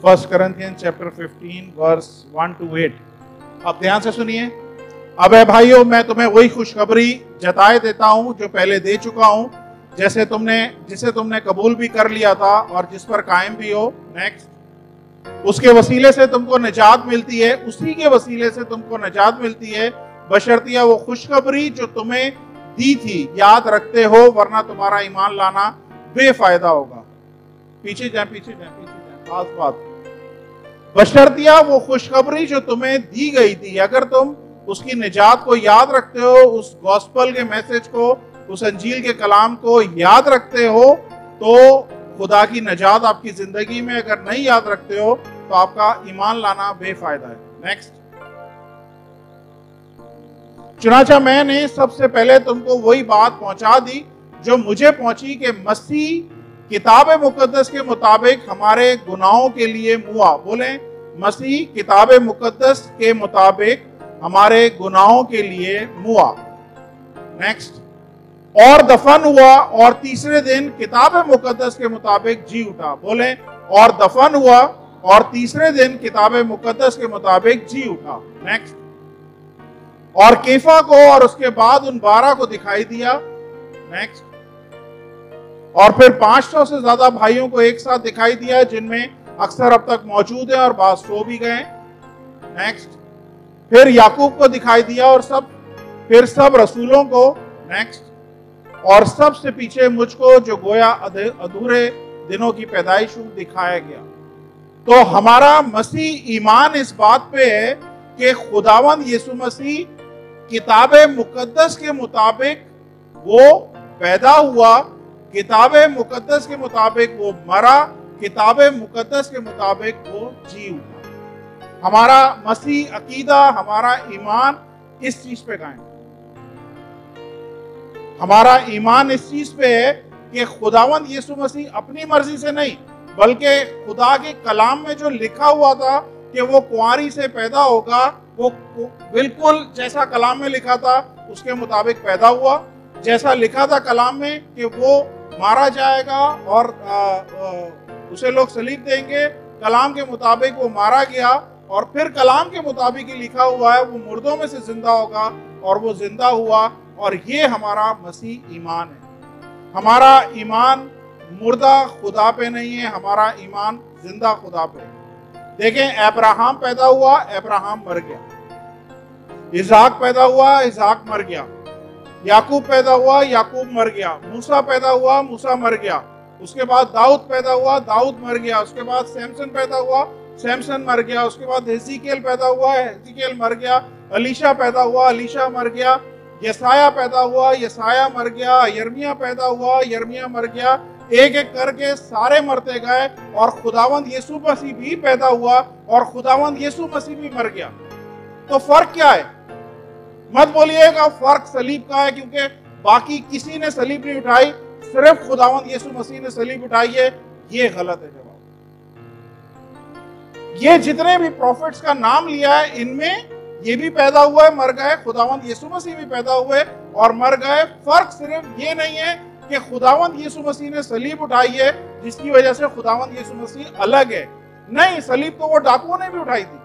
1 Corinthians chapter 15 verse 1 to 8। अब ध्यान से सुनिए। अब है भाइयों, मैं तुम्हें वही खुशखबरी जताए देता हूं जो पहले दे चुका हूं, जिसे तुमने कबूल भी कर लिया था और जिस पर कायम भी हो। नेक्स्ट। उसके वसीले से तुमको निजात मिलती है, उसी के वसीले से तुमको निजात मिलती है, बशर्तिया वो खुशखबरी जो तुम्हें दी थी याद रखते हो, वरना तुम्हारा ईमान लाना बेफायदा होगा। पीछे जाए खास बात। बशर्तिया वो खुशखबरी जो तुम्हें दी गई थी, अगर तुम उसकी निजात को याद रखते हो, उस गॉस्पेल के मैसेज को, उस अंजील के कलाम को याद रखते हो, तो खुदा की निजात आपकी जिंदगी में। अगर नहीं याद रखते हो तो आपका ईमान लाना बेफायदा है। नेक्स्ट। चुनाचा मैंने सबसे पहले तुमको वही बात पहुंचा दी जो मुझे पहुंची, कि मसीह किताब मुकद्दस के मुताबिक हमारे गुनाहों के लिए मुआ। बोले, मसीह किताब मुकद्दस के मुताबिक हमारे गुनाहों के लिए मुआ। नेक्स्ट। और दफन हुआ और तीसरे दिन किताब मुकद्दस के मुताबिक जी उठा। बोले, और दफन हुआ और तीसरे दिन किताब मुकद्दस के मुताबिक जी उठा। नेक्स्ट। और कैफा को और उसके बाद उन 12 को दिखाई दिया। नेक्स्ट। और फिर 500 से ज्यादा भाइयों को एक साथ दिखाई दिया, जिनमें अक्सर अब तक मौजूद हैं और बाद सो भी गए। नेक्स्ट। फिर याकूब को दिखाई दिया और फिर सब रसूलों को। नेक्स्ट। और सबसे पीछे मुझको, जो गोया अधूरे दिनों की पैदाइश दिखाया गया। तो हमारा मसीह ईमान इस बात पे है कि खुदावंद यीशु मसीह किताब मुकद्दस के मुताबिक वो पैदा हुआ, किताब मुकद्दस के मुताबिक वो मरा, किताब मुकद्दस के मुताबिक वो जी उठा। हमारा मसीह अकीदा, हमारा ईमान इस चीज पे कायम। हमारा ईमान इस चीज पे है कि खुदावंद यीशु मसीह अपनी मर्जी से नहीं, बल्कि खुदा के कलाम में जो लिखा हुआ था कि वो कुंवारी से पैदा होगा, वो बिल्कुल जैसा कलाम में लिखा था उसके मुताबिक पैदा हुआ। जैसा लिखा था कलाम में कि वो मारा जाएगा और उसे लोग सलीब देंगे, कलाम के मुताबिक वो मारा गया। और फिर कलाम के मुताबिक ही लिखा हुआ है वो मुर्दों में से जिंदा होगा, और वो जिंदा हुआ। और ये हमारा मसीह ईमान है। हमारा ईमान मुर्दा खुदा पे नहीं है, हमारा ईमान जिंदा खुदा पे है। देखें, अब्राहम पैदा हुआ, अब्राहम मर गया। इसहाक पैदा हुआ, इसहाक मर गया। याकूब पैदा हुआ, याकूब मर गया। मूसा पैदा हुआ, मूसा मर गया। उसके बाद दाऊद पैदा हुआ, दाऊद मर गया। उसके बाद सैमसन पैदा हुआ, सैमसन मर गया। उसके बाद हेज़ेकियेल पैदा हुआ, हेज़ेकियेल मर गया। एलीशा पैदा हुआ, एलीशा मर गया। यसाया पैदा हुआ, यसाया मर गया। यिर्मयाह पैदा हुआ, यिर्मयाह मर गया। एक एक करके सारे मरते गए, और खुदावंद यीशु मसीह भी पैदा हुआ, और खुदावंद यीशु मसीह भी मर गया। तो फर्क क्या है? मत बोलिएगा फर्क सलीब का है, क्योंकि बाकी किसी ने सलीब नहीं उठाई, सिर्फ खुदावंद यीशु मसीह ने सलीब उठाई है। ये गलत है जवाब। ये जितने भी प्रॉफिट्स का नाम लिया है, इनमें ये भी पैदा हुआ है, मर गए। खुदावंद यीशु मसीह भी पैदा हुए और मर गए। फर्क सिर्फ ये नहीं है कि खुदावंद यीशु मसीह ने सलीब उठाई है, जिसकी वजह से खुदावंद यीशु मसीह अलग है। नहीं, सलीब तो वो डाकुओं ने भी उठाई थी।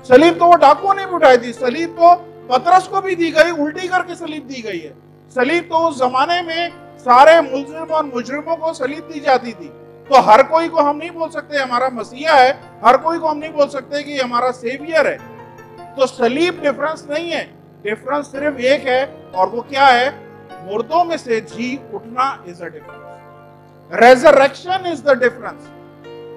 सलीब तो वो डाकुओं ने भी उठाई थी। सलीब तो पतरस को भी दी गई, उल्टी करके सलीब दी गई है। सलीब तो उस जमाने में सारे मुल्जिम और मुजरिमों को सलीब दी जाती थी। तो हर कोई को हम नहीं बोल सकते हमारा मसीहा है, हर कोई को हम नहीं बोल सकते कि हमारा सेवियर है। तो सलीब डिफरेंस नहीं है, डिफरेंस सिर्फ एक है, और वो क्या है? मुर्दों में से जी उठना is a difference. Resurrection is the difference.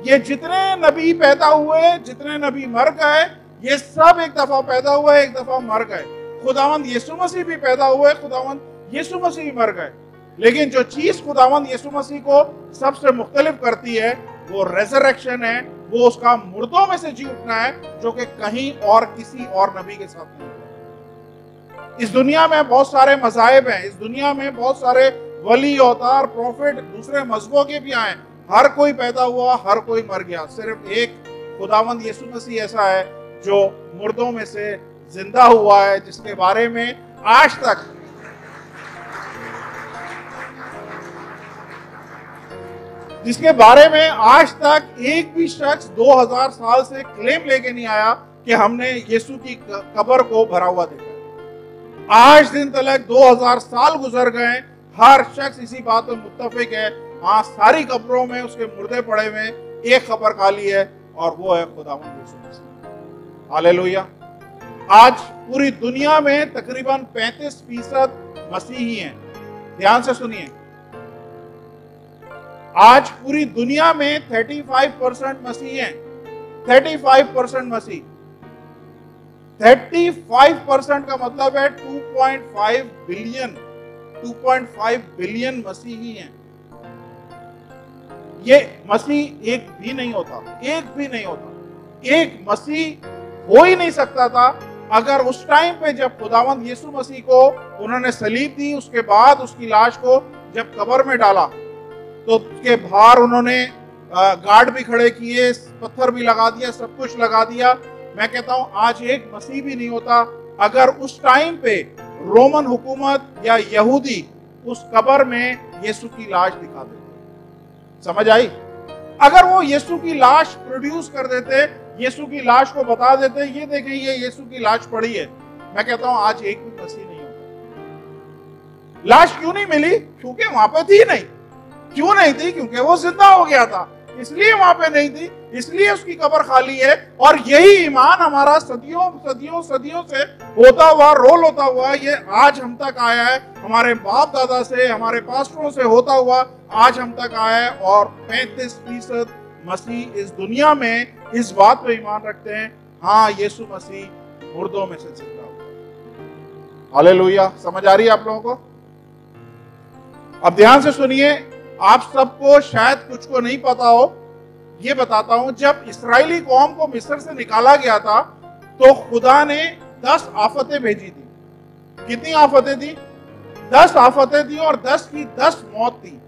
ये जितने नबी पैदा हुए, जितने नबी मर गए, ये सब एक दफा पैदा हुए, एक दफा मर गए। खुदावंद यीशु मसीह भी पैदा हुए, खुदावंद यीशु मसीह भी मर गए। लेकिन जो चीज खुदावंद यीशु मसीह को सबसे मुख्तलिफ करती है वो रेजरेक्शन है, वो उसका मुर्दों में से जी उठना है, जो कि कहीं और किसी और नबी के साथ नहीं है। इस दुनिया में बहुत सारे मज़ाहिब हैं, इस दुनिया में बहुत सारे वली, अवतार, प्रॉफिट दूसरे मजहबों के भी आए। हर कोई पैदा हुआ, हर कोई मर गया। सिर्फ एक खुदावंद यीशु मसीह ऐसा है जो मुर्दों में से जिंदा हुआ है, जिसके बारे में आज तक जिसके बारे में आज तक एक भी शख्स 2000 साल से क्लेम लेके नहीं आया कि हमने यीशु की कब्र को भरा हुआ देखा। आज दिन तक 2000 साल गुजर गए, हर शख्स इसी बात पर मुत्तफिक है, हाँ सारी कब्रों में उसके मुर्दे पड़े हुए, एक कब्र खाली है और वो है खुदावंद यीशु मसीह। हालेलुया। आज पूरी दुनिया में तकरीबन 35% मसीही हैं। ध्यान से सुनिए, आज पूरी दुनिया में 35% मसीह हैं। 35% मसीह, 35% का मतलब है 2.5 बिलियन मसीही हैं। ये मसीह एक भी नहीं होता, एक मसीह हो ही नहीं सकता था अगर उस टाइम पे जब खुदावंद यीशु मसीह को उन्होंने सलीब दी, उसके बाद उसकी लाश को जब कब्र में डाला तो उसके बाहर उन्होंने गार्ड भी खड़े किए, पत्थर भी लगा दिया, सब कुछ लगा दिया। मैं कहता हूं आज एक मसीह भी नहीं होता अगर उस टाइम पे रोमन हुकूमत या यहूदी उस कब्र में यीशु की लाश दिखा देते। समझ आई? अगर वो यीशु की लाश प्रोड्यूस कर देते, यीशु की लाश को बता देते, ये देखें ये यीशु की लाश पड़ी है, मैं कहता हूं आज एक भी मसीह नहीं होता। लाश क्यों नहीं मिली? क्योंकि वहां पे थी नहीं। क्यों नहीं थी? क्योंकि वो जिंदा हो गया था, इसलिए वहां पे नहीं थी, इसलिए उसकी कब्र खाली है। और यही ईमान हमारा सदियों से होता हुआ, रोल होता हुआ, ये आज हम तक आया है, हमारे बाप दादा से, हमारे पास्टरों से होता हुआ आज हम तक आया है। और 35% मसीह इस दुनिया में इस बात पे ईमान रखते हैं, हाँ यीशु मसीह मुर्दों में से जिंदा हुआ। हालेलुया। समझ आ रही है आप लोगों को? अब ध्यान से सुनिए, आप सबको शायद कुछ को नहीं पता हो, ये बताता हूं। जब इस्राएली कौम को मिस्र से निकाला गया था तो खुदा ने 10 आफतें भेजी थी। कितनी आफतें थी? 10 आफतें थी और 10 की 10 मौत थी।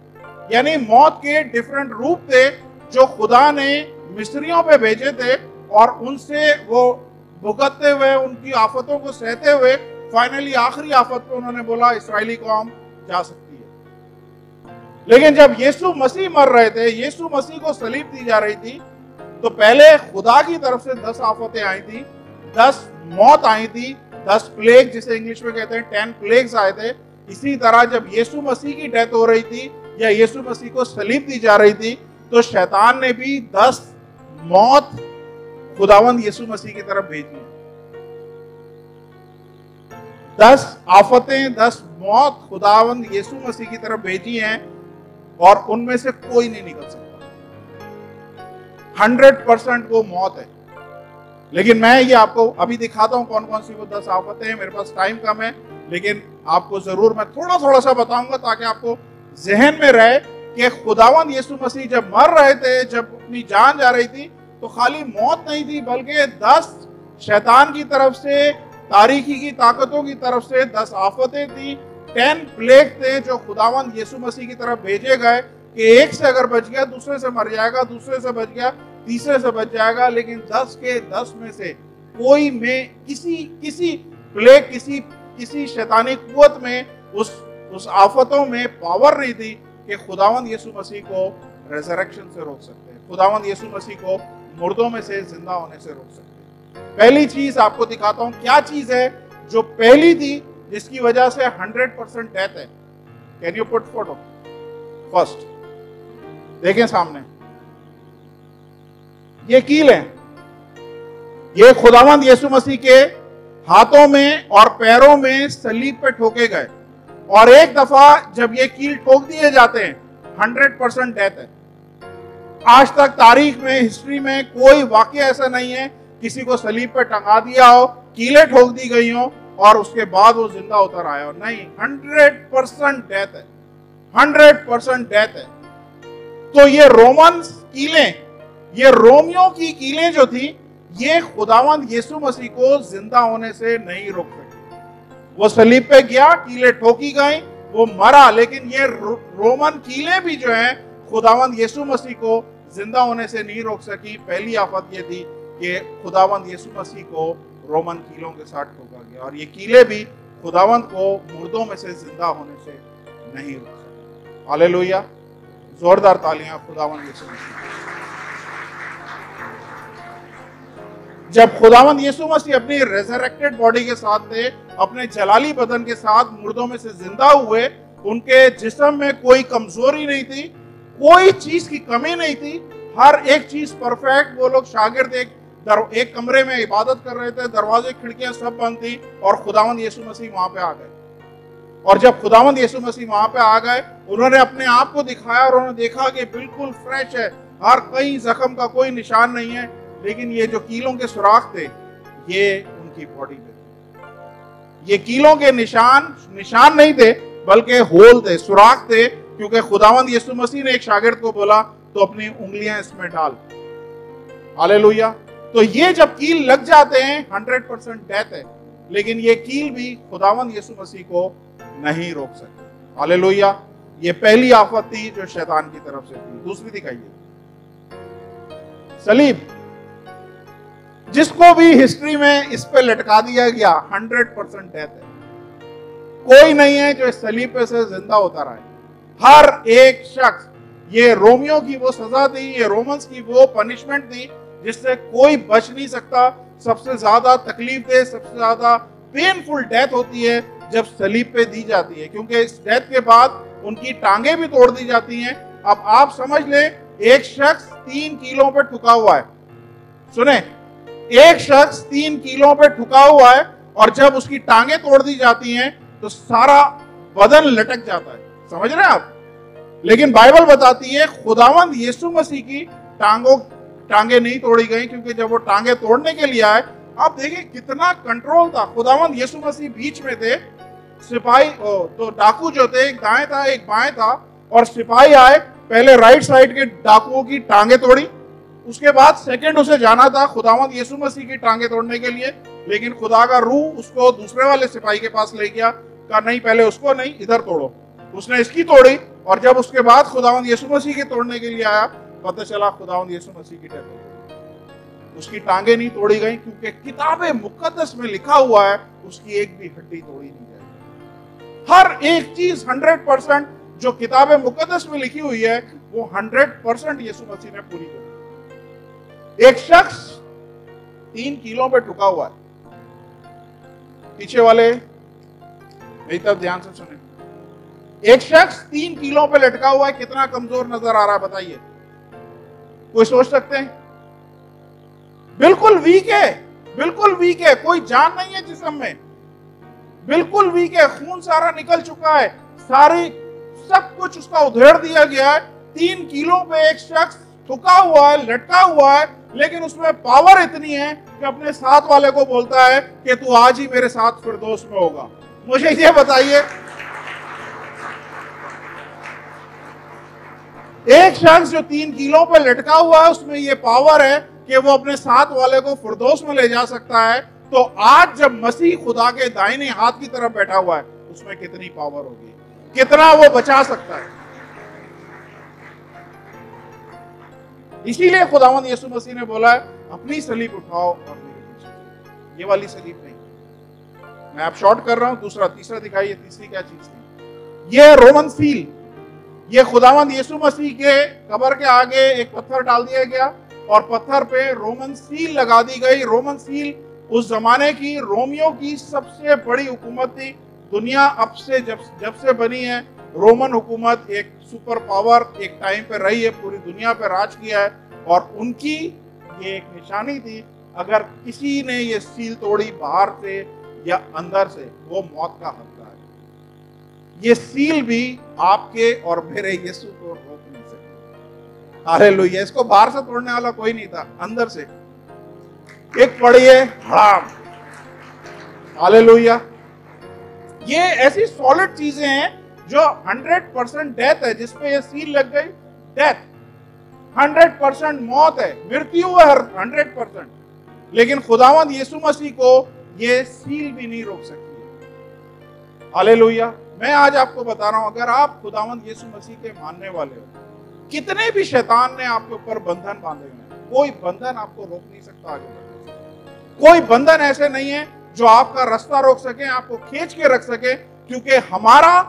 यानी मौत के डिफरेंट रूप थे जो खुदा ने मिस्रियों पे भेजे थे और उनसे वो भुगतते हुए, उनकी आफतों को सहते हुए फाइनली आखिरी आफत पे उन्होंने बोला इस्राएली कौम जा सकती है। लेकिन जब यीशु मसीह मर रहे थे, यीशु मसीह को सलीब दी जा रही थी, तो पहले खुदा की तरफ से 10 आफतें आई थी, 10 मौत आई थी, 10 प्लेग जिसे इंग्लिश में कहते हैं, 10 प्लेग्स आए थे। इसी तरह जब यीशु मसीह की डेथ हो रही थी या यीशु मसीह को सलीब दी जा रही थी तो शैतान ने भी 10 मौत खुदावंद यीशु मसीह की तरफ भेजी। 10 आफतें, 10 मौत खुदावंद यीशु मसीह की तरफ भेजी हैं और उनमें से कोई नहीं निकल सकता। 100% वो मौत है। लेकिन मैं ये आपको अभी दिखाता हूं कौन कौन सी वो 10 आफतें हैं। मेरे पास टाइम कम है, लेकिन आपको जरूर मैं थोड़ा सा बताऊंगा ताकि आपको जहन में रहे कि खुदावंद यीशु मसीह जब मर रहे थे, जब अपनी जान जा रही थी, तो खाली मौत नहीं थी बल्कि 10 शैतान की तरफ से, तारीकी की ताकतों की तरफ से 10 आफतें थी, 10 प्लेग थे जो खुदावंद यीशु मसीह की तरफ भेजे गए कि एक से अगर बच गया दूसरे से मर जाएगा, दूसरे से बच गया तीसरे से बच जाएगा। लेकिन 10 के 10 में से कोई में किसी प्लेग, किसी शैतानी कुव्वत में उस आफतों में पावर नहीं थी कि खुदावंद यीशु मसीह को रेजरेक्शन से रोक सकते हैं, खुदावंद यीशु मसीह को मुर्दों में से जिंदा होने से रोक सकते हैं। पहली चीज आपको दिखाता हूं, क्या चीज है जो पहली थी जिसकी वजह से 100% डेथ है। Can you put photo first? देखें सामने, ये कील है, ये खुदावंद यीशु मसीह के हाथों में और पैरों में सलीब पे ठोके गए और एक दफा जब ये कील ठोक दिए जाते हैं 100% डेथ है। आज तक तारीख में, हिस्ट्री में कोई वाकया ऐसा नहीं है किसी को सलीब पे टंगा दिया हो, कीलें ठोक दी गई हो और उसके बाद वो जिंदा उतर आया हो। नहीं, 100% डेथ है, 100% डेथ है। तो ये रोमन कीलें, ये रोमियों की कीलें जो थी, ये खुदावंद यीशु मसीह को जिंदा होने से नहीं रोक सकी। वो सलीब पे गया, कीलें ठोकी गई, वो मरा, लेकिन ये रोमन कीलें भी जो हैं खुदावंद यीशु मसीह को जिंदा होने से नहीं रोक सकी। पहली आफत ये थी कि खुदावंद यीशु मसीह को रोमन कीलों के साथ ठोका गया और ये कीलें भी खुदावंद को मुर्दों में से जिंदा होने से नहीं रोक सकी। हालेलुया। जोरदार तालियां खुदावंद यीशु मसीह। जब खुदावंद यीशु मसीह अपनी रेजरेक्टेड बॉडी के साथ थे, अपने जलाली बदन के साथ मुर्दों में से जिंदा हुए, उनके जिस्म में कोई कमजोरी नहीं थी, कोई चीज की कमी नहीं थी, हर एक चीज परफेक्ट। वो लोग शागिर्द एक कमरे में इबादत कर रहे थे, दरवाजे खिड़कियां सब बंद थी, और खुदावंद यीशु मसीह वहां पे आ गए। और जब खुदावंद यीशु मसीह वहां पे आ गए, उन्होंने अपने आप को दिखाया और उन्होंने देखा कि बिल्कुल फ्रेश है, हर कहीं जख्म का कोई निशान नहीं है, लेकिन ये जो कीलों के सुराख थे ये उनकी बॉडी पे थे। ये कीलों के निशान नहीं थे, बल्कि होल थे, सुराख थे, क्योंकि खुदावंद यीशु मसीह ने एक शागिर्द को बोला तो अपनी उंगलियां इसमें डाल। हालेलुया। तो ये जब कील लग जाते हैं 100% डेथ है, लेकिन ये कील भी खुदावंद यीशु मसीह को नहीं रोक सकते। हालेलुया। ये पहली आफत थी जो शैतान की तरफ से थी। दूसरी दिखाइए, सलीब, जिसको भी हिस्ट्री में इस पे लटका दिया गया, 100% डेथ है। कोई नहीं है जो इस सलीब पे से जिंदा होता रहा है। हर एक शख्स, ये रोमियो की वो सजा थी, ये रोमन्स की वो पनिशमेंट थी जिससे कोई बच नहीं सकता। सबसे ज्यादा तकलीफ दे, सबसे ज्यादा पेनफुल डेथ होती है जब सलीब पे दी जाती है, क्योंकि इस डेथ के बाद उनकी टांगे भी तोड़ दी जाती हैं। अब आप समझ ले, एक शख्स 3 कीलों पे ठुका हुआ है। सुने, एक शख्स 3 कीलों पे ठुका हुआ है, और जब उसकी टांगे तोड़ दी जाती हैं तो सारा बदन लटक जाता है। समझ रहे हैं आप? लेकिन बाइबल बताती है खुदावंद यीशु मसीह की टांगे नहीं तोड़ी गई, क्योंकि जब वो टांगे तोड़ने के लिए आए, आप देखिए कितना कंट्रोल था। खुदावंद यीशु मसीह बीच में थे, सिपाही तो डाकू जो थे, एक दाएं था एक बाएं था, और सिपाही आए, पहले राइट साइड के डाकुओं की टांगे तोड़ी, उसके बाद सेकंड उसे जाना था खुदावंद यीशु मसीह की टांगे तोड़ने के लिए, लेकिन खुदा का रूह उसको दूसरे वाले सिपाही के पास ले गया, कहा नहीं पहले उसको नहीं, इधर तोड़ो। उसने इसकी तोड़ी, और जब उसके बाद खुदावंद यीशु मसीह के तोड़ने के लिए आया, पता चला खुदावंद यीशु मसीह की डेथ हो गई। उसकी टांगे नहीं तोड़ी गई, क्योंकि किताबे मुकद्दस में लिखा हुआ है उसकी एक भी हड्डी तोड़ी नहीं जाएगी। हर एक चीज 100% जो किताबे मुकद्दस में लिखी हुई है वो 100% यीशु मसीह ने पूरी की। एक शख्स 3 कीलों पे ठुका हुआ है। पीछे वाले मेरी तरफ ध्यान से सुने। एक शख्स 3 कीलों पे लटका हुआ है, कितना कमजोर नजर आ रहा है बताइए? कोई सोच सकते हैं? बिल्कुल वीक है, बिल्कुल वीक है, कोई जान नहीं है जिस्म में, बिल्कुल वीक है, खून सारा निकल चुका है, सारी सब कुछ उसका उधेड़ दिया गया है। 3 कीलों पे एक शख्स ठुका हुआ है, लटका हुआ है, लेकिन उसमें पावर इतनी है कि अपने साथ वाले को बोलता है कि तू आज ही मेरे साथ फिरदौस में होगा। मुझे ये बताइए, एक शख्स जो 3 कीलों पे लटका हुआ है, उसमें ये पावर है कि वो अपने साथ वाले को फिरदौस में ले जा सकता है। तो आज जब मसीह खुदा के दाहिने हाथ की तरफ बैठा हुआ है, उसमें कितनी पावर होगी, कितना वो बचा सकता है। इसीलिए खुदावंद यीशु मसीह ने बोला है अपनी सलीब उठाओ और मेरे पीछे चलो। ये वाली सलीब नहीं, मैं आप शॉर्ट कर रहा हूं। तीसरा दिखाइए, तीसरी क्या चीज थी? ये रोमन सील। ये खुदावंद यीशु मसीह के कब्र के आगे एक पत्थर डाल दिया गया और पत्थर पे रोमन सील लगा दी गई। रोमन सील उस जमाने की रोमियो की सबसे बड़ी हुकूमत थी। दुनिया अब से जब से बनी है, रोमन हुकूमत एक सुपर पावर एक टाइम पे रही है, पूरी दुनिया पे राज किया है, और उनकी ये एक निशानी थी, अगर किसी ने ये सील तोड़ी बाहर से या अंदर से, वो मौत का हकदार है। ये सील भी आपके और मेरे यीशु को रोक नहीं सकती। हालेलुया। इसको बाहर से तोड़ने वाला कोई नहीं था, अंदर से एक पढ़िए हराम। हालेलुया। ये ऐसी सॉलिड चीजें हैं जो 100% डेथ है, जिसपे ये सील लग गई, डेथ 100% मौत है, मृत्यु है 100%, लेकिन खुदावंद यीशु मसीह को ये सील भी नहीं रोक सकती। हालेलुया। मैं आज आपको बता रहा हूं, अगर आप खुदावंद यीशु मसीह के मानने वाले हो, कितने भी शैतान ने आपके ऊपर बंधन बांधे हुए हैं, कोई बंधन आपको रोक नहीं सकता आगे बढ़ने से। कोई बंधन ऐसे नहीं है जो आपका रास्ता रोक सके, आपको खींच के रख सके, क्योंकि हमारा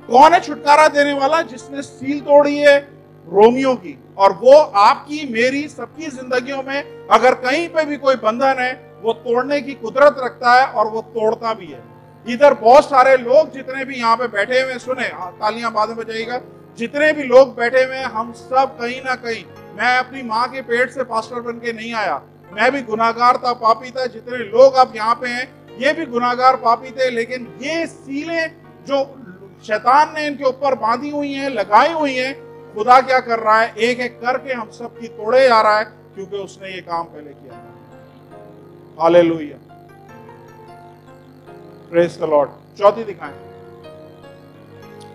कौन है छुटकारा देने वाला? जिसने सील तोड़ी है, रोमियो की, और वो आपकी मेरी सबकी जिंदगियों में अगर कहीं पे भी कोई बंधन है वो तोड़ने की कुदरत रखता है और वो तोड़ता भी है। इधर बहुत सारे लोग जितने भी यहाँ पे बैठे हुए, सुने तालियां बाद में बजाइएगा, जितने भी लोग बैठे हुए हैं हम सब कहीं ना कहीं, मैं अपनी माँ के पेट से पास्टर बन के नहीं आया, मैं भी गुनाहगार था, पापी था। जितने लोग आप यहाँ पे हैं ये भी गुनाहगार पापी थे, लेकिन ये सीलें जो शैतान ने इनके ऊपर बांधी हुई हैं, लगाई हुई हैं, खुदा क्या कर रहा है, एक एक करके हम सब की तोड़े जा रहा है, क्योंकि उसने ये काम पहले किया था। Hallelujah, praise the Lord. चौथी दिखाएं,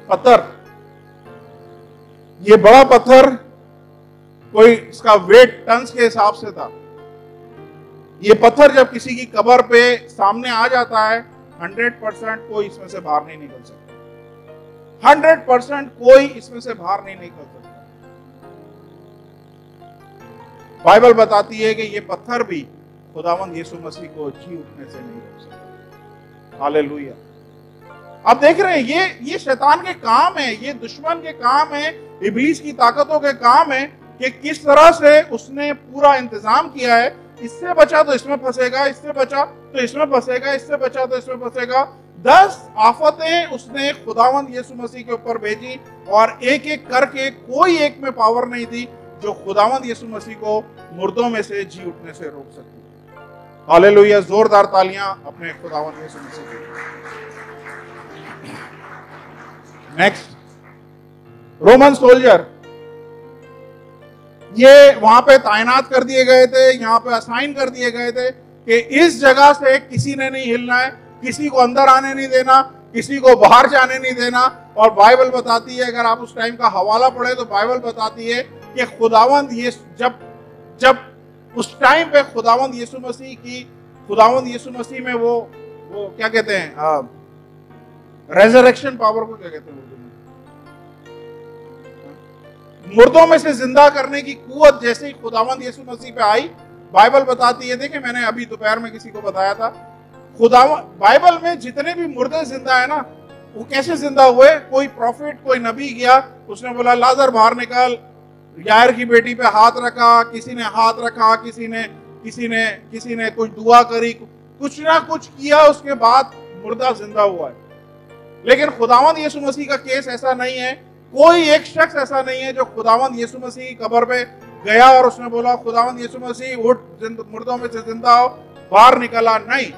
पत्थर। ये बड़ा पत्थर कोई इसका वेट टन्स के हिसाब से था। ये पत्थर जब किसी की कब्र पे सामने आ जाता है 100% कोई इसमें से बाहर नहीं निकल सकता। 100% कोई इसमें से बाहर नहीं निकल सकता। बाइबल बताती है कि ये पत्थर भी खुदावंद यीशु मसीह को जी उठने से नहीं रोक सकता। हालेलुया। आप देख रहे हैं ये शैतान के काम है, ये दुश्मन के काम है, इब्लीस की ताकतों के काम है कि किस तरह से उसने पूरा इंतजाम किया है। इससे बचा तो इसमें फंसेगा, इससे बचा तो इसमें फंसेगा, इससे बचा तो इसमें फंसेगा। 10 आफतें उसने खुदावंद यीशु मसीह के ऊपर भेजी और एक एक करके कोई एक में पावर नहीं थी जो खुदावंद यीशु मसीह को मुर्दों में से जी उठने से रोक सकती। हालेलुया, जोरदार तालियां अपने खुदावंद यीशु मसीह के लिए। नेक्स्ट, रोमन सोल्जर, ये वहां पे तैनात कर दिए गए थे, यहाँ पे असाइन कर दिए गए थे कि इस जगह से किसी ने नहीं हिलना है, किसी को अंदर आने नहीं देना, किसी को बाहर जाने नहीं देना। और बाइबल बताती है, अगर आप उस टाइम का हवाला पढ़े तो बाइबल बताती है कि खुदावंद ये जब उस टाइम पे खुदावंद यीशु मसीह में वो क्या कहते हैं, रेजरेक्शन पावर को क्या कहते हैं उर्दू में, मुर्दों में से जिंदा करने की कुव्वत जैसे ही खुदावंद यीशु मसीह पे आई, बाइबल बताती है, देखिए मैंने अभी दोपहर में किसी को बताया था, बाइबल में जितने भी मुर्दे जिंदा है ना, वो कैसे जिंदा हुए। कोई प्रॉफिट, कोई नबी गया, उसने बोला लाजर बाहर निकल, यायर की बेटी पे हाथ रखा, किसी ने हाथ रखा, किसी ने कुछ दुआ करी, कुछ ना कुछ किया, उसके बाद मुर्दा जिंदा हुआ है। लेकिन खुदावंद यीशु मसीह का केस ऐसा नहीं है। कोई एक शख्स ऐसा नहीं है जो खुदावंद यीशु मसीह की कब्र पे गया और उसने बोला खुदावंद यीशु मसीह उठ, मुर्दों में से जिंदा हो, बाहर निकला। नहीं,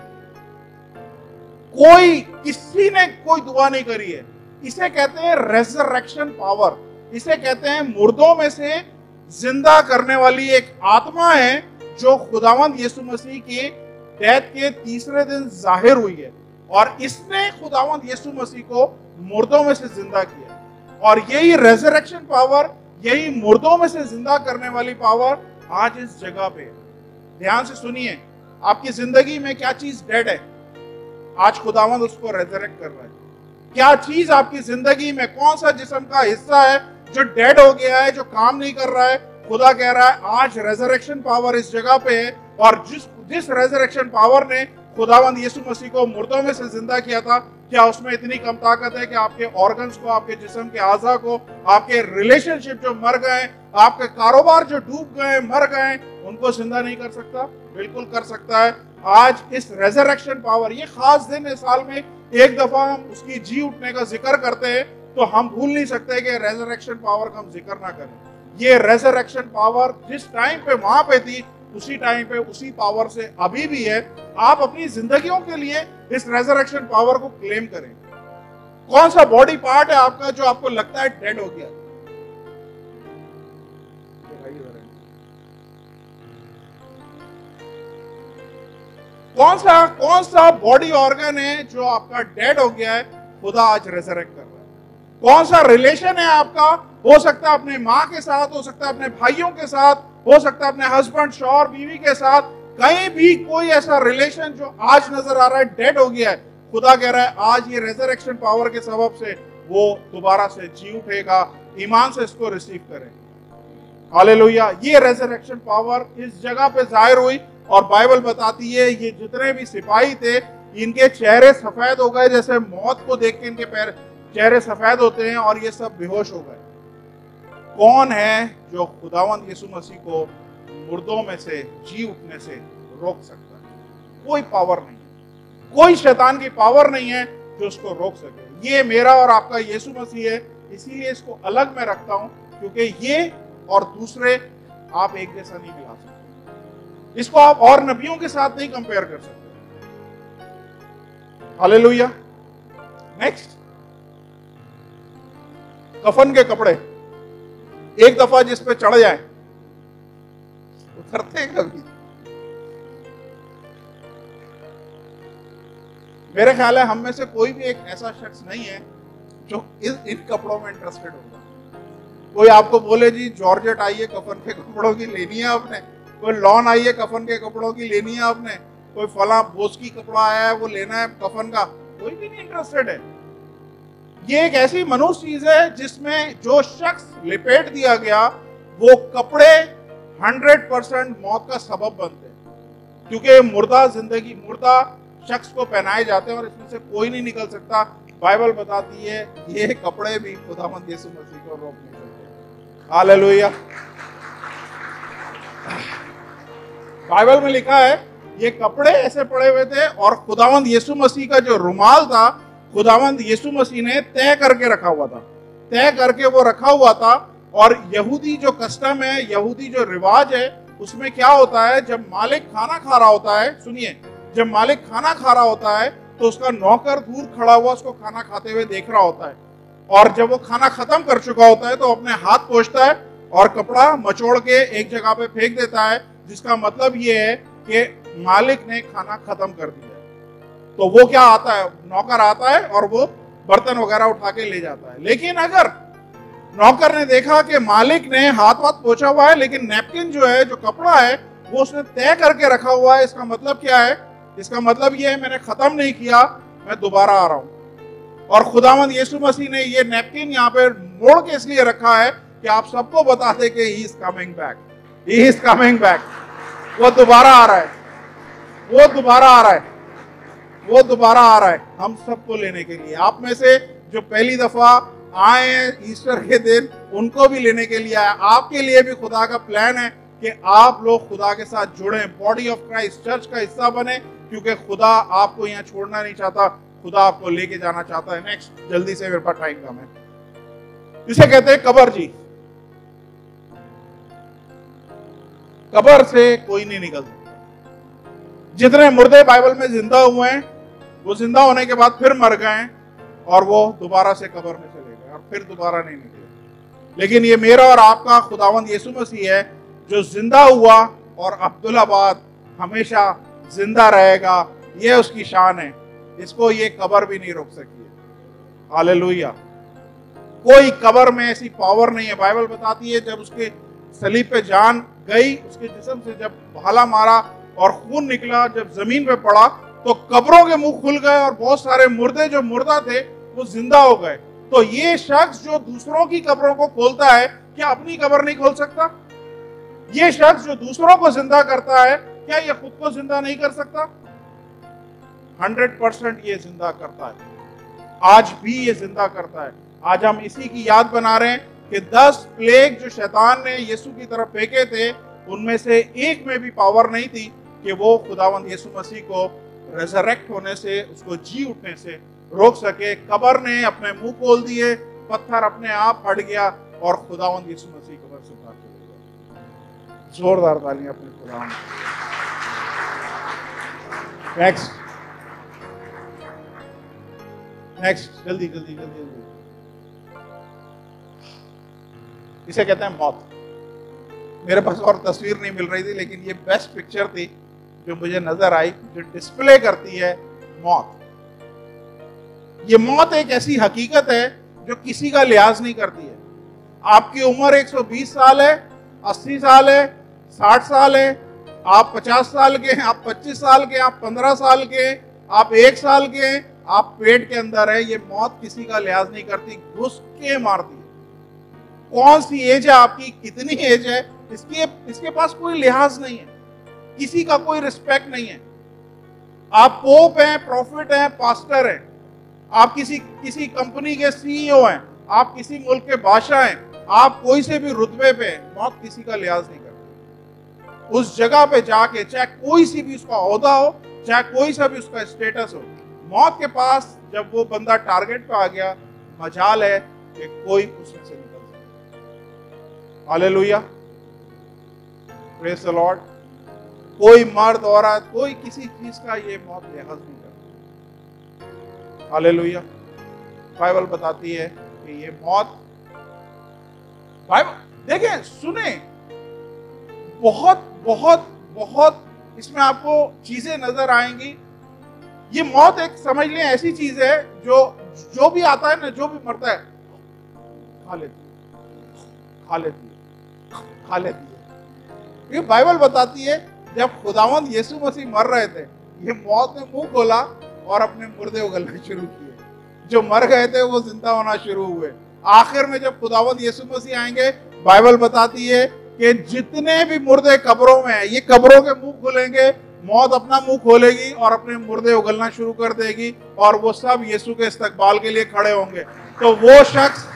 किसी ने कोई दुआ नहीं करी है। इसे कहते हैं रेजरेक्शन पावर, इसे कहते हैं मुर्दों में से जिंदा करने वाली एक आत्मा है जो खुदावंद यीशु मसीह की डेथ के तीसरे दिन जाहिर हुई है, और इसने खुदावंद यीशु मसीह को मुर्दों में से जिंदा किया। और यही रेजरेक्शन पावर, यही मुर्दों में से जिंदा करने वाली पावर आज इस जगह पे। ध्यान से सुनिए, आपकी जिंदगी में क्या चीज डेड है, आज खुदावंद उसको रेजरेक्ट कर रहा है। क्या चीज आपकी जिंदगी में, कौन सा जिस्म का हिस्सा है जो डेड हो गया है, जो काम नहीं कर रहा है, खुदा कह रहा है आज रेजरेक्शन पावर इस जगह पे है। और जिस रेजरेक्शन पावर ने खुदावंद यीशु मसीह को मुर्दों में से जिंदा किया था, क्या उसमें इतनी कम ताकत है कि आपके ऑर्गन्स को, आपके जिस्म के आज़ा को, आपके रिलेशनशिप जो मर गए, आपके कारोबार जो डूब गए, मर गए, उनको जिंदा नहीं कर सकता? बिल्कुल कर सकता है। आज इस रेजरेक्शन पावर, ये खास दिन है साल में एक दफा हम उसकी जी उठने का जिक्र करते हैं, तो हम भूल नहीं सकते कि रेजरेक्शन पावर का हम जिक्र ना करें। ये रेजरेक्शन पावर जिस टाइम पे वहां पे थी, उसी टाइम पे उसी पावर से अभी भी है। आप अपनी जिंदगियों के लिए इस रेजरेक्शन पावर को क्लेम करें। कौन सा बॉडी पार्ट है आपका जो आपको लगता है डेड हो गया? कौन सा बॉडी ऑर्गन है जो आपका डेड हो गया है, खुदा आज रेजरेक्ट कर रहा है? कौन सा रिलेशन है आपका, हो सकता है अपने माँ के साथ, हो सकता है अपने भाइयों के साथ, हो सकता है अपने हस्बैंड, शौहर, बीवी के साथ, कहीं भी कोई ऐसा रिलेशन जो आज नजर आ रहा है डेड हो गया है, खुदा कह रहा है आज ये रेजरेक्शन पावर के सबब से वो दोबारा से जी उठेगा। ईमान से इसको रिसीव करें। हालेलुया। ये रेजरेक्शन पावर इस जगह पे जाहिर हुई, और बाइबल बताती है ये जितने भी सिपाही थे, इनके चेहरे सफेद हो गए, जैसे मौत को देख के इनके चेहरे सफेद होते हैं, और ये सब बेहोश हो गए। कौन है जो खुदावंद यीशु मसीह को मुर्दों में से जी उठने से रोक सकता है? कोई पावर नहीं है, कोई शैतान की पावर नहीं है जो उसको रोक सके। ये मेरा और आपका यीशु मसीह है, इसीलिए इसको अलग मैं रखता हूं, क्योंकि ये और दूसरे आप एक जैसा नहीं मिला सकते। इसको आप और नबियों के साथ नहीं कंपेयर कर सकते। हालेलुया। नेक्स्ट, कफन के कपड़े। एक दफा जिस पे चढ़ जाए, उतरते हैं कभी? मेरे ख्याल है हम में से कोई भी एक ऐसा शख्स नहीं है जो इन कपड़ों में इंटरेस्टेड होगा। कोई आपको बोले जी जॉर्जेट आई है कफन के कपड़ों की लेनी है आपने, कोई लॉन आई है कफन के कपड़ों की लेनी है आपने, कोई फला बोस की कपड़ा आया है वो लेना है कफन का, कोई भी नहीं इंटरेस्टेड है। ये एक ऐसी मनुष्य चीज है जिसमें जो शख्स लिपेट दिया गया वो कपड़े 100% मौत का सबब बनते हैं, क्योंकि मुर्दा शख्स को पहनाए जाते हैं और इसमें से कोई नहीं निकल सकता। बाइबल बताती है ये कपड़े भी खुदावंद यीशु मसीह को रोक नहीं सकते। हालेलुया। बाइबल में लिखा है ये कपड़े ऐसे पड़े हुए थे और खुदावंद यीशु मसीह का जो रुमाल था खुदावंद यीशु मसीह ने तय करके रखा हुआ था, तय करके वो रखा हुआ था। और यहूदी जो कस्टम है, यहूदी जो रिवाज है, उसमें क्या होता है, जब मालिक खाना खा रहा होता है, सुनिए, जब मालिक खाना खा रहा होता है तो उसका नौकर दूर खड़ा हुआ उसको खाना खाते हुए देख रहा होता है, और जब वो खाना खत्म कर चुका होता है तो अपने हाथ पोंछता है और कपड़ा मचोड़ के एक जगह पे फेंक देता है, जिसका मतलब ये है कि मालिक ने खाना खत्म कर दिया। तो वो क्या आता है, नौकर आता है और वो बर्तन वगैरह उठा के ले जाता है। लेकिन अगर नौकर ने देखा कि मालिक ने हाथ पोंछा हुआ है लेकिन नैपकिन जो है, जो कपड़ा है, वो उसने तय करके रखा हुआ है, इसका मतलब क्या है, इसका मतलब ये है मैंने खत्म नहीं किया, मैं दोबारा आ रहा हूं। और खुदावंद यीशु मसीह ने ये नैपकिन यहाँ पे मोड़ के इसलिए रखा है कि आप सबको बता दे कि he is coming back, he is coming back. वो दोबारा आ रहा है, वो दोबारा आ रहा है, वो दोबारा आ रहा है हम सबको लेने के लिए। आप में से जो पहली दफा आए हैं ईस्टर के दिन, उनको भी लेने के लिए आया। आपके लिए भी खुदा का प्लान है कि आप लोग खुदा के साथ जुड़े, बॉडी ऑफ क्राइस्ट चर्च का हिस्सा बने, क्योंकि खुदा आपको यहाँ छोड़ना नहीं चाहता, खुदा आपको लेके जाना चाहता है। नेक्स्ट, जल्दी से, मेरे पास टाइम कम है। इसे कहते हैं कब्र जी। कब्र से कोई नहीं निकल सकता। जितने मुर्दे बाइबल में जिंदा हुए हैं वो जिंदा होने के बाद फिर मर गए और वो दोबारा से कब्र में चले गए और फिर दोबारा नहीं निकले। लेकिन ये मेरा और आपका खुदावंद यीशु मसीह है जो जिंदा हुआ और अब्दुल्लाबाद हमेशा जिंदा रहेगा। ये उसकी शान है, इसको ये कब्र भी नहीं रोक सकती है। हालेलुया। कोई कब्र में ऐसी पावर नहीं है। बाइबल बताती है जब उसके सलीब पे जान गई, उसके जिस्म से जब भाला मारा और खून निकला, जब जमीन पे पड़ा तो कब्रों के मुंह खुल गए और बहुत सारे मुर्दे जो मुर्दा थे वो जिंदा हो गए। तो ये शख्स जो दूसरों की कब्रों को खोलता है, क्या अपनी कब्र नहीं खोल सकता? ये शख्स जो दूसरों को जिंदा करता है, क्या ये खुद को जिंदा नहीं कर सकता? 100% ये जिंदा करता है, आज भी ये जिंदा करता है। आज हम इसी की याद बना रहे हैं कि 10 प्लेग जो शैतान ने यीशु की तरफ फेंके थे, उनमें से एक में भी पावर नहीं थी कि वो खुदावंद यीशु मसीह को रेजरेक्ट होने से, उसको जी उठने से रोक सके। कब्र ने अपने मुंह खोल दिए, पत्थर अपने आप हट गया और खुदावंद यीशु मसीह को बस उठा के ले गया। जोरदार तालियां अपने खुदावंद। नेक्स्ट, नेक्स्ट, जल्दी जल्दी जल्दी जल्दी। इसे कहते हैं मौत। मेरे पास और तस्वीर नहीं मिल रही थी, लेकिन ये बेस्ट पिक्चर थी जो मुझे नजर आई, जो डिस्प्ले करती है मौत। ये मौत एक ऐसी हकीकत है जो किसी का लिहाज नहीं करती है। आपकी उम्र 120 साल है, 80 साल है, 60 साल है, आप 50 साल के हैं, आप 25 साल के, आप 15 साल के, आप 1 साल के, आप पेट के अंदर है। ये मौत किसी का लिहाज नहीं करती, घुस के मारती है। कौन सी एज है आपकी, कितनी एज है, इसके पास कोई लिहाज नहीं है, किसी का कोई रिस्पेक्ट नहीं है। आप पोप हैं, प्रॉफिट हैं, पास्टर हैं, आप किसी कंपनी के सीईओ हैं, आप किसी मुल्क के बादशाह हैं, आप कोई से भी रुतबे पे, मौत किसी का लिहाज नहीं करती। उस जगह पे जाके चाहे कोई सी भी उसका ओहदा हो, चाहे कोई सा भी उसका स्टेटस हो, मौत के पास जब वो बंदा टारगेट पे आ गया, मजाल है कि कोई उसमें से निकल सकता। Hallelujah, praise the Lord. कोई मर्द औरत, कोई किसी चीज का ये मौत लिहाज नहीं करता। हालेलुया। बाइबल बताती है कि ये मौत, बाइबल देखें, सुने, बहुत बहुत बहुत इसमें आपको चीजें नजर आएंगी। ये मौत एक, समझ लें, ऐसी चीज है जो भी आता है ना, जो भी मरता है, खा लेती है। ये बाइबल बताती है जब खुदावंद यीशु मसीह मर रहे थे, ये मौत ने मुंह खोला और अपने मुर्दे उगलने शुरू किए। जो मर गए थे वो जिंदा होना शुरू हुए। आखिर में जब खुदावंद यीशु मसीह आएंगे, बाइबल बताती है कि जितने भी मुर्दे कब्रों में हैं, ये कब्रों के मुंह खुलेंगे, मौत अपना मुंह खोलेगी और अपने मुर्दे उगलना शुरू कर देगी, और वो सब यीशु के इस्तकबाल के लिए खड़े होंगे। तो वो शख्स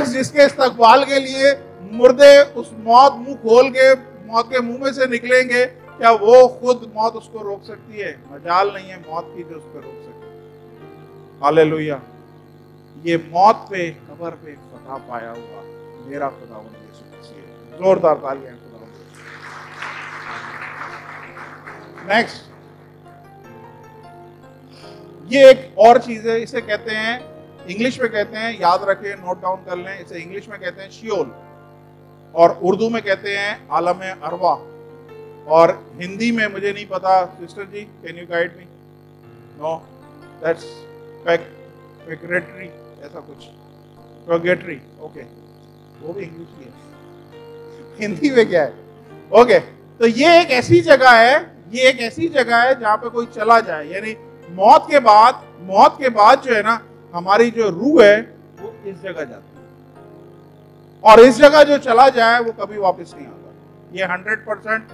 जिसके इस्तकबाल के लिए मुर्दे उस मौत मुंह खोल के मौत के मुंह में से निकलेंगे, क्या वो खुद मौत उसको रोक सकती है? मजाल नहीं है मौत की जो उसको रोक सकती है। हालेलुया। ये मौत पे, कब्र पे फतह पाया हुआ मेरा खुदावंद यीशु मसीह है। जोरदार तालियां खुदावंद। नेक्स्ट, ये एक और चीज है, इसे कहते हैं, इंग्लिश में कहते हैं, याद रखें, नोट डाउन कर लें, इसे इंग्लिश में कहते हैं शियोल, और उर्दू में कहते हैं आलम अरवा, और हिंदी में मुझे नहीं पता। Sister ji, can you guide me? No, that's purgatory, ऐसा कुछ, पेगेटरी। ओके, वो भी इंग्लिश ही है। हिंदी में क्या है? ओके, तो ये एक ऐसी जगह है, जहां पे कोई चला जाए, यानी मौत के बाद जो है ना, हमारी जो रूह है वो इस जगह जाती है, और इस जगह जो चला जाए वो कभी वापस नहीं आता। ये 100%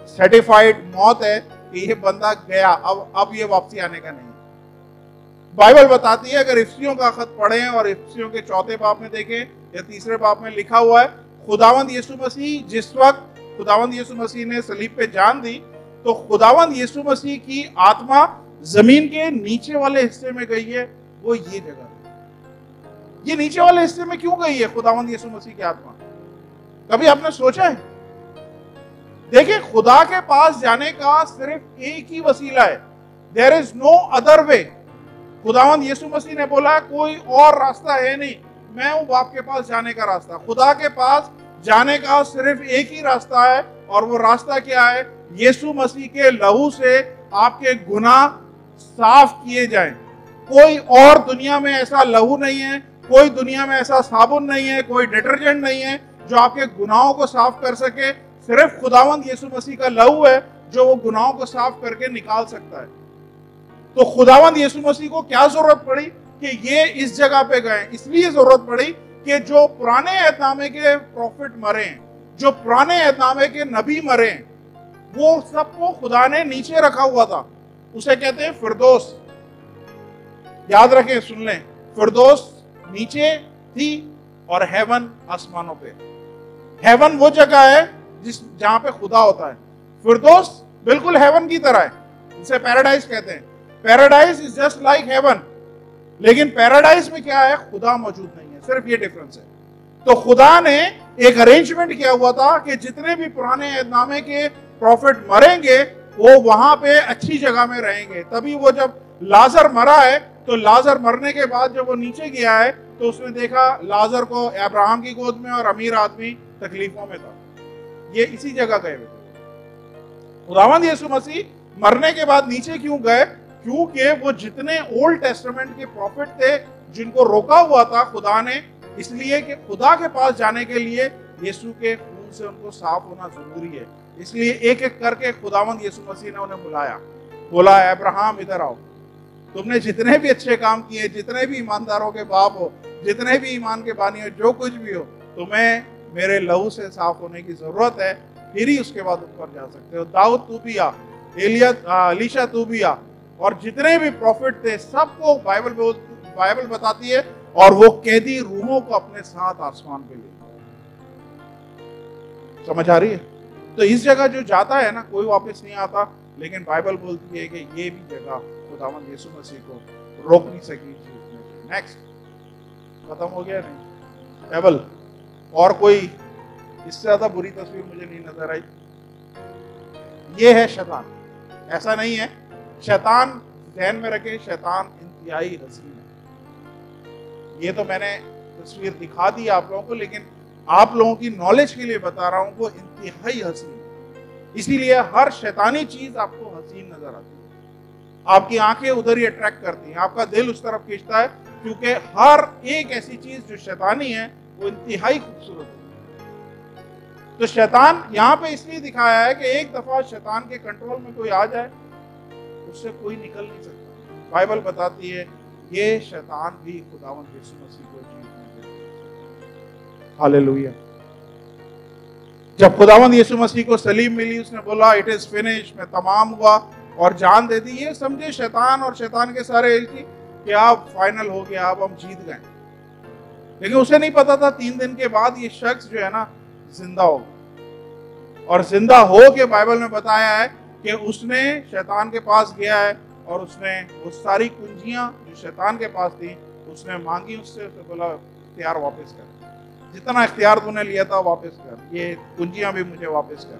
सर्टिफाइड मौत है कि ये बंदा गया, अब ये वापसी आने का नहीं। बाइबल बताती है, अगर इफ्सियों का खत पढ़ें और इफ्सियों के 4 बाब में देखें या 3 बाब में लिखा हुआ है, खुदावंद यीशु मसीह, जिस वक्त खुदावंद यीशु मसीह ने सलीब पे जान दी, तो खुदावंद यीशु मसीह की आत्मा जमीन के नीचे वाले हिस्से में गई है। वो ये जगह, ये नीचे वाले हिस्से में क्यों गई है खुदावंद यीशु मसीह की आत्मा? कभी आपने सोचा है? देखिए, खुदा के पास जाने का सिर्फ एक ही वसीला है, there is no other way. खुदावंद यीशु मसीह ने बोला कोई और रास्ता है नहीं, मैं हूं बाप के पास जाने का रास्ता। खुदा के पास जाने का सिर्फ एक ही रास्ता है, और वो रास्ता क्या है? यीशु मसीह के लहू से आपके गुनाह साफ किए जाएं। कोई और दुनिया में ऐसा लहू नहीं है, कोई दुनिया में ऐसा साबुन नहीं है, कोई डिटर्जेंट नहीं है जो आपके गुनाहों को साफ कर सके। सिर्फ खुदावंद यीशु मसीह का लहू है जो वो गुनाहों को साफ करके निकाल सकता है। तो खुदावंद यीशु मसीह को क्या जरूरत पड़ी कि ये इस जगह पे गए? इसलिए जरूरत पड़ी कि जो पुराने अहदनामे के प्रॉफिट मरे हैं, जो पुराने अहदनामे के नबी मरे हैं, वो सबको खुदा ने नीचे रखा हुआ था। उसे कहते हैं फिरदौस। याद रखें, सुन लें, फिरदौस नीचे थी और हेवन आसमानों पे। हेवन वो जगह है जहां पे खुदा होता है। फिरदौस बिल्कुल हेवन की तरह है, इसे पैराडाइज कहते हैं। Paradise is just like heaven, लेकिन पैराडाइज में क्या है? खुदा मौजूद नहीं है, सिर्फ ये डिफरेंस है। तो खुदा ने एक अरेंजमेंट किया हुआ था कि जितने भी पुराने अहदनामे के प्रॉफिट मरेंगे वो वहां पे अच्छी जगह में रहेंगे। तभी वो जब लाजर मरा है, तो लाजर मरने के बाद जब वो नीचे गया है तो उसने देखा लाजर को अब्राहम की गोद में, और अमीर आदमी तकलीफों में था। ये इसी जगह गए हुए थे। खुदावंद यीशु मसीह मरने के बाद नीचे क्यों गए? क्योंकि वो जितने ओल्ड टेस्टामेंट के प्रॉफिट थे जिनको रोका हुआ था खुदा ने, इसलिए कि खुदा के पास जाने के लिए यीशु के खून से उनको साफ होना जरूरी है। इसलिए एक एक करके खुदावंद यीशु मसीह ने उन्हें बुलाया, बोला अब्राहम इधर आओ, तुमने जितने भी अच्छे काम किए, जितने भी ईमानदारों के बाप हो, जितने भी ईमान के बानी हो, जो कुछ भी हो, तुम्हें मेरे लहू से साफ होने की जरूरत है, फिर ही उसके बाद ऊपर जा सकते हो। दाऊद तू भी आ, एलीशा तू भी आ, और जितने भी प्रॉफिट थे सबको बाइबल बताती है और वो कैदी रूहों को अपने साथ आसमान पे ले गया। समझ आ रही है? तो इस जगह जो जाता है ना, कोई वापस नहीं आता, लेकिन बाइबल बोलती है कि ये भी जगह खुदावंद यीशु मसीह को रोक नहीं सकी जीतने से। नेक्स्ट, खत्म हो गया नहीं? टेबल। और कोई इससे ज्यादा बुरी तस्वीर मुझे नहीं नजर आई। ये है शैतान। ऐसा नहीं है, शैतान ध्यान में रखे, शैतान इंतहाई हसीन है। ये तो मैंने तस्वीर दिखा दी आप लोगों को, लेकिन आप लोगों की नॉलेज के लिए बता रहा हूं, वो इंतहाई हसीन है। इसीलिए हर शैतानी चीज आपको हसीन नजर आती है, आपकी आंखें उधर ही अट्रैक्ट करती हैं, आपका दिल उस तरफ खींचता है, क्योंकि हर एक ऐसी चीज जो शैतानी है वो इंतहाई खूबसूरत है। तो शैतान यहां पे इसलिए दिखाया है कि एक दफा शैतान के कंट्रोल में कोई आ जाए, उससे कोई निकल नहीं सकता। बाइबल बताती है ये शैतान भी खुदावंद यीशु मसीह को जीतने देता। हालेलुया। जब खुदावंद यीशु मसीह को सलीब मिली, उसने बोला इट इज फिनिश, मैं तमाम हुआ, और जान दे दी। ये समझे शैतान और शैतान के सारे कि अब फाइनल हो गया, अब हम जीत गए। लेकिन उसे नहीं पता था 3 दिन के बाद ये शख्स जो है ना जिंदा होगा, और जिंदा हो के बाइबल में बताया है कि उसने शैतान के पास गया है और उसने वो सारी कुंजियां जो शैतान के पास थी उसने मांगी उससे बोला इख्तियार वापस कर, जितना इख्तियार तूने लिया था वापस कर, ये कुंजियां भी मुझे वापस कर।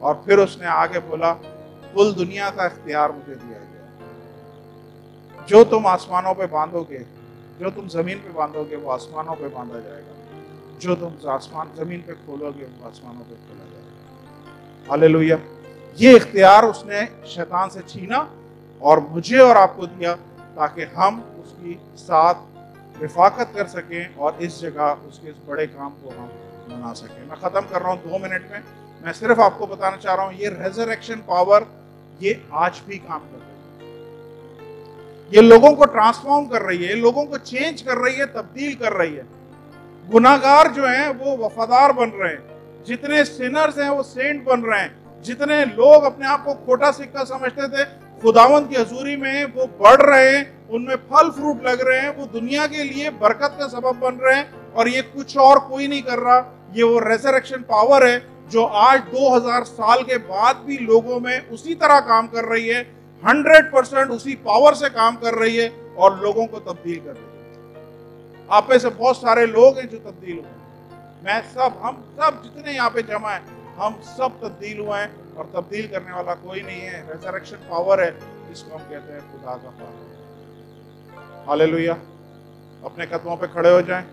और फिर उसने आगे बोला कुल दुनिया का इख्तियार मुझे दिया गया, जो तुम आसमानों पे बांधोगे, जो तुम जमीन पे बांधोगे वो आसमानों पे बांधा जाएगा, जो तुम जमीन पे खोलोगे वो आसमानों पे खोला जाएगा। हालेलुया। ये इख्तियार उसने शैतान से छीना और मुझे और आपको दिया, ताकि हम उसकी साथ रिफाकत कर सकें और इस जगह उसके इस बड़े काम को हम मना सकें। मैं खत्म कर रहा हूँ 2 मिनट में। मैं सिर्फ आपको बताना चाह रहा हूँ ये रेजरेक्शन पावर ये आज भी काम कर रही है, ये लोगों को ट्रांसफॉर्म कर रही है, लोगों को चेंज कर रही है, तब्दील कर रही है। गुनाहगार जो हैं वो वफादार बन रहे हैं, जितने सिनर्स हैं वो सेंट बन रहे हैं, जितने लोग अपने आप को खोटा सिक्का समझते थे खुदावंद की हजूरी में वो बढ़ रहे हैं, उनमें फल फ्रूट लग रहे हैं, वो दुनिया के लिए बरकत का सबब बन रहे हैं। और ये कुछ और कोई नहीं कर रहा, ये वो रेजरेक्शन पावर है जो आज 2000 साल के बाद भी लोगों में उसी तरह काम कर रही है, 100% उसी पावर से काम कर रही है और लोगों को तब्दील कर रही है। आप में से बहुत सारे लोग हैं जो तब्दील हुए, मैं सब, हम सब जितने यहाँ पे जमा है हम सब तब्दील हुए हैं, और तब्दील करने वाला कोई नहीं है। रेजरेक्शन पावर है जिसको हम कहते हैं खुदा का पावर। हालेलुया। अपने कदमों पे खड़े हो जाएं,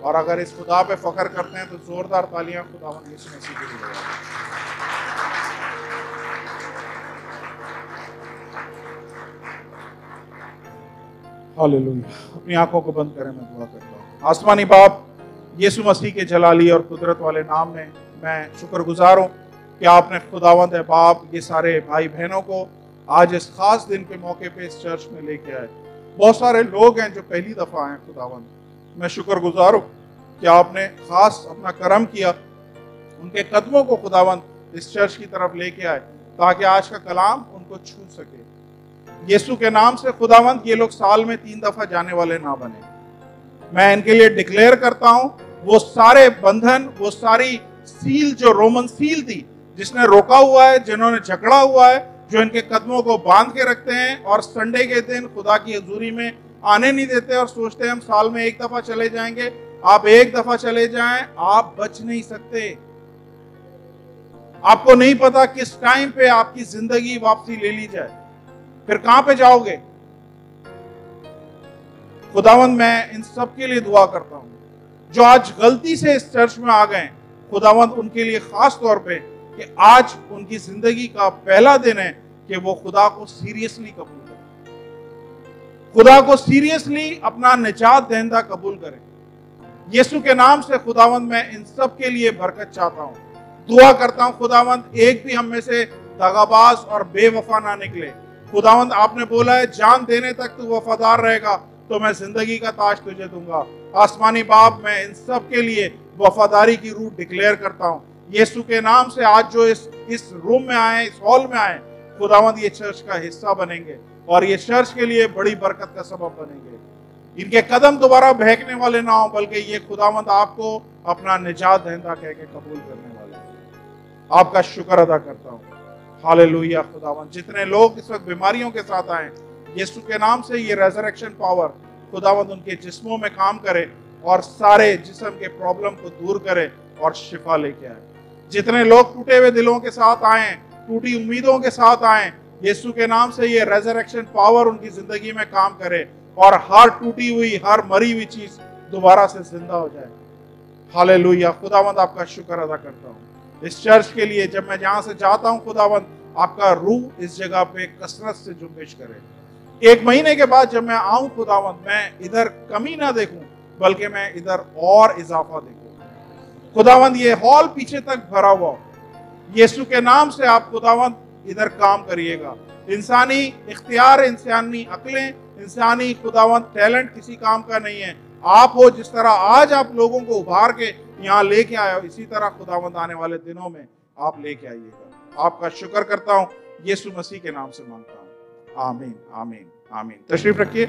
और अगर इस खुदा पे फख्र करते हैं तो जोरदार तालियां खुदावंद यीशु मसीह के लिए बजाएं। हालेलुया। अपनी आंखों को बंद करें, मैं दुआ करता हूँ। आसमानी बाप, यीशु मसीह के जलाली और कुदरत वाले नाम में मैं शुक्रगुजार हूँ कि आपने खुदावंद है बाप ये सारे भाई बहनों को आज इस खास दिन के मौके पे इस चर्च में लेके आए। बहुत सारे लोग हैं जो पहली दफा आए खुदावंद, मैं शुक्रगुजार हूँ कि आपने खास अपना करम किया, उनके कदमों को खुदावंद इस चर्च की तरफ लेके आए ताकि आज का कलाम उनको छू सके। यीशु के नाम से खुदावंद ये लोग साल में 3 दफा जाने वाले ना बने। मैं इनके लिए डिक्लेयर करता हूं वो सारे बंधन, वो सारी सील जो रोमन सील थी जिसने रोका हुआ है, जिन्होंने झगड़ा हुआ है, जो इनके कदमों को बांध के रखते हैं और संडे के दिन खुदा की हजूरी में आने नहीं देते और सोचते हैं हम साल में 1 दफा चले जाएंगे। आप 1 दफा चले जाएं, आप बच नहीं सकते। आपको नहीं पता किस टाइम पे आपकी जिंदगी वापसी ले ली जाए, फिर कहां पे जाओगे। खुदावंद मैं इन सब के लिए दुआ करता हूं जो आज गलती से इस चर्च में आ गए। खुदावंद उनके लिए खास तौर पे कि आज उनकी जिंदगी का पहला दिन है कि वो खुदा को सीरियसली कबूल करें, खुदा को सीरियसली अपना निजात दहिंदा कबूल करें। यीशु के नाम से खुदावंद मैं इन सब के लिए बरकत चाहता हूं, दुआ करता हूं खुदावंद एक भी हम में से दगाबाज और बेवफा ना निकले। खुदावंद आपने बोला है जान देने तक तू वफादार रहेगा तो मैं जिंदगी का ताज तुझे दूंगा। आसमानी बाप मैं इन सब के लिए वफादारी की रूह डिक्लेयर करता हूं यीशु के नाम से। आज जो इस रूम में आए, इस हॉल में आए, खुदावंद ये चर्च का हिस्सा बनेंगे और ये चर्च के लिए बड़ी बरकत का सबब बनेंगे। इनके कदम दोबारा बहकने वाले ना हो, बल्कि ये खुदावंद आपको अपना निजात दहिंदा कह के कबूल करने वाले हैं। आपका शुक्र अदा करता हूँ। हालेलुया खुदावंद, जितने लोग इस वक्त बीमारियों के साथ आए, यीशु के नाम से ये रेजरेक्शन पावर खुदावंद उनके जिस्मों में काम करे और सारे जिस्म के प्रॉब्लम को दूर करे और शिफा लेके आए। जितने लोग टूटे हुए दिलों के साथ आए, टूटी उम्मीदों के साथ आए, यीशु के नाम से ये रेजरेक्शन पावर उनकी जिंदगी में काम करे और हर टूटी हुई, हर मरी हुई चीज दोबारा से जिंदा हो जाए। हालेलुया खुदावंद, आपका शुक्र अदा करता हूँ इस चर्च के लिए। जब मैं जहां से जाता हूँ खुदावंद, आपका रूह इस जगह पे कसरत से जुम्बिश करे। 1 महीने के बाद जब मैं आऊं खुदावंद, मैं इधर कमी ना देखूं, बल्कि मैं इधर और इजाफा देखूं। खुदावंद, ये हॉल पीछे तक भरा हुआ, यीशु के नाम से आप खुदावंद इधर काम करिएगा। इंसानी इख्तियार, इंसानी अक्लें, इंसानी खुदावंद टैलेंट किसी काम का नहीं है। आप हो जिस तरह आज आप लोगों को उभार के यहाँ लेके आए हो, इसी तरह खुदावंद आने वाले दिनों में आप लेके आइएगा। आपका शुक्र करता हूँ, यीशु मसीह के नाम से मांगता हूँ, आमीन आमीन आमीन। तशरीफ रखिए।